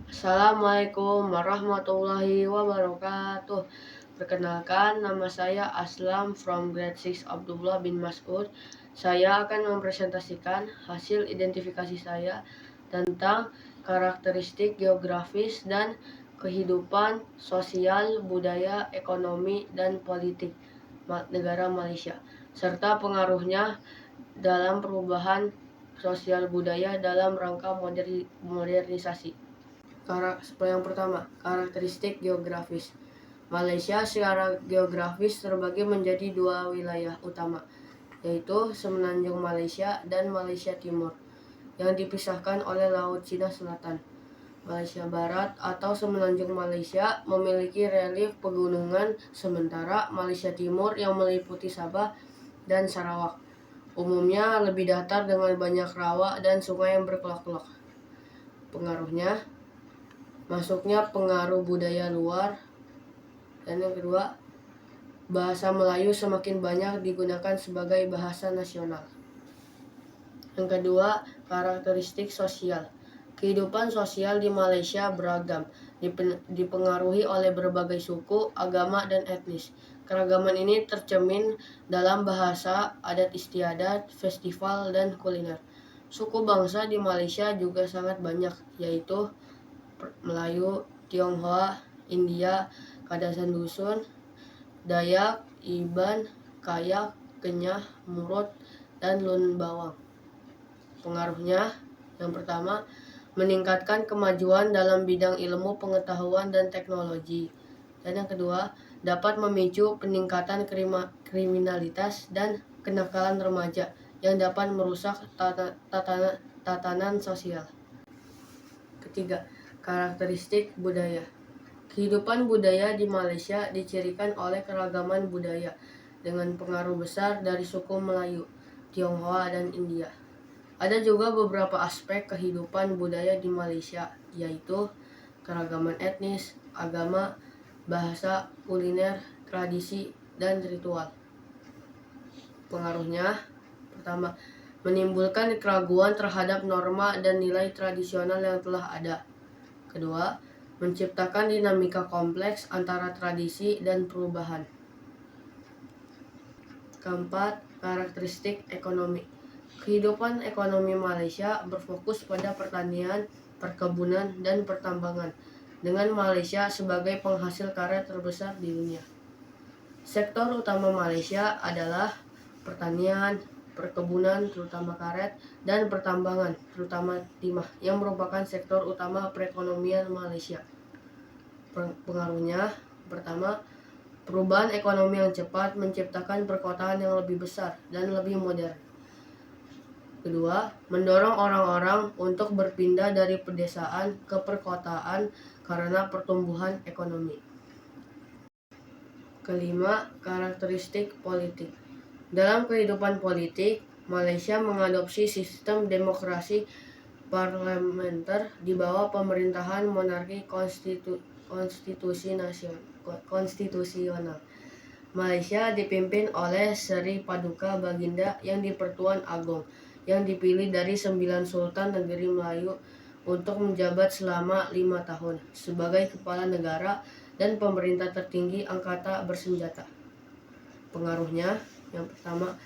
Assalamualaikum warahmatullahi wabarakatuh. Perkenalkan, nama saya Aslam from Grade 6 Abdullah bin Mas'ud. Saya akan mempresentasikan hasil identifikasi saya tentang karakteristik geografis dan kehidupan sosial, budaya, ekonomi, dan politik negara Malaysia, serta pengaruhnya dalam perubahan sosial budaya dalam rangka modernisasi. Yang pertama, karakteristik geografis. Malaysia secara geografis terbagi menjadi dua wilayah utama, yaitu Semenanjung Malaysia dan Malaysia Timur, yang dipisahkan oleh Laut Cina Selatan. Malaysia Barat atau Semenanjung Malaysia memiliki relief pegunungan, sementara Malaysia Timur yang meliputi Sabah dan Sarawak umumnya lebih datar dengan banyak rawa dan sungai yang berkelok-kelok. Pengaruhnya, masuknya pengaruh budaya luar. Dan yang kedua, bahasa Melayu semakin banyak digunakan sebagai bahasa nasional. Yang kedua, karakteristik sosial. Kehidupan sosial di Malaysia beragam, dipengaruhi oleh berbagai suku, agama, dan etnis. Keragaman ini tercermin dalam bahasa, adat istiadat, festival, dan kuliner. Suku bangsa di Malaysia juga sangat banyak, yaitu Melayu, Tionghoa, India, Kadasan Dusun, Dayak, Iban, Kayak, Kenyah, Murut, dan Lun Bawang. Pengaruhnya, yang pertama, meningkatkan kemajuan dalam bidang ilmu, pengetahuan, dan teknologi. Dan yang kedua, dapat memicu peningkatan kriminalitas dan kenakalan remaja yang dapat merusak tatanan sosial. Ketiga, karakteristik budaya. Kehidupan budaya di Malaysia dicirikan oleh keragaman budaya dengan pengaruh besar dari suku Melayu, Tionghoa, dan India. Ada juga beberapa aspek kehidupan budaya di Malaysia, yaitu keragaman etnis, agama, bahasa, kuliner, tradisi, dan ritual. Pengaruhnya, pertama, menimbulkan keraguan terhadap norma dan nilai tradisional yang telah ada. Kedua, menciptakan dinamika kompleks antara tradisi dan perubahan. Keempat, karakteristik ekonomi. Kehidupan ekonomi Malaysia berfokus pada pertanian, perkebunan, dan pertambangan, dengan Malaysia sebagai penghasil karet terbesar di dunia. Sektor utama Malaysia adalah pertanian, perkebunan terutama karet, dan pertambangan terutama timah, yang merupakan sektor utama perekonomian Malaysia. Pengaruhnya, pertama, perubahan ekonomi yang cepat menciptakan perkotaan yang lebih besar dan lebih modern. Kedua, mendorong orang-orang untuk berpindah dari pedesaan ke perkotaan karena pertumbuhan ekonomi. Kelima, karakteristik politik. Dalam kehidupan politik, Malaysia mengadopsi sistem demokrasi parlementer di bawah pemerintahan monarki konstitusional. Malaysia dipimpin oleh Seri Paduka Baginda yang di-Pertuan Agong, yang dipilih dari 9 Sultan Negeri Melayu untuk menjabat selama 5 tahun sebagai kepala negara dan pemerintah tertinggi angkatan bersenjata. Pengaruhnya, yang pertama,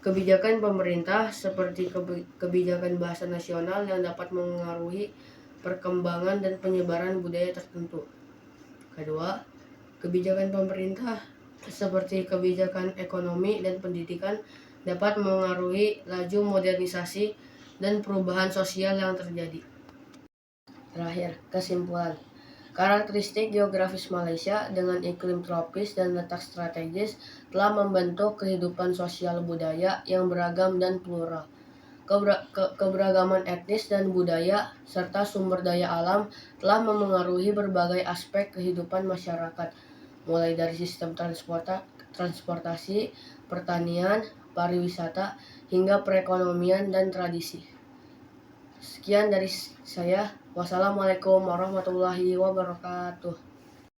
kebijakan pemerintah seperti kebijakan bahasa nasional yang dapat mengaruhi perkembangan dan penyebaran budaya tertentu. Kedua, kebijakan pemerintah seperti kebijakan ekonomi dan pendidikan dapat mengaruhi laju modernisasi dan perubahan sosial yang terjadi. Terakhir, kesimpulan. Karakteristik geografis Malaysia dengan iklim tropis dan letak strategis telah membentuk kehidupan sosial budaya yang beragam dan plural. Keberagaman etnis dan budaya serta sumber daya alam telah memengaruhi berbagai aspek kehidupan masyarakat, mulai dari sistem transportasi, pertanian, pariwisata, hingga perekonomian dan tradisi. Sekian dari saya. Wassalamualaikum warahmatullahi wabarakatuh.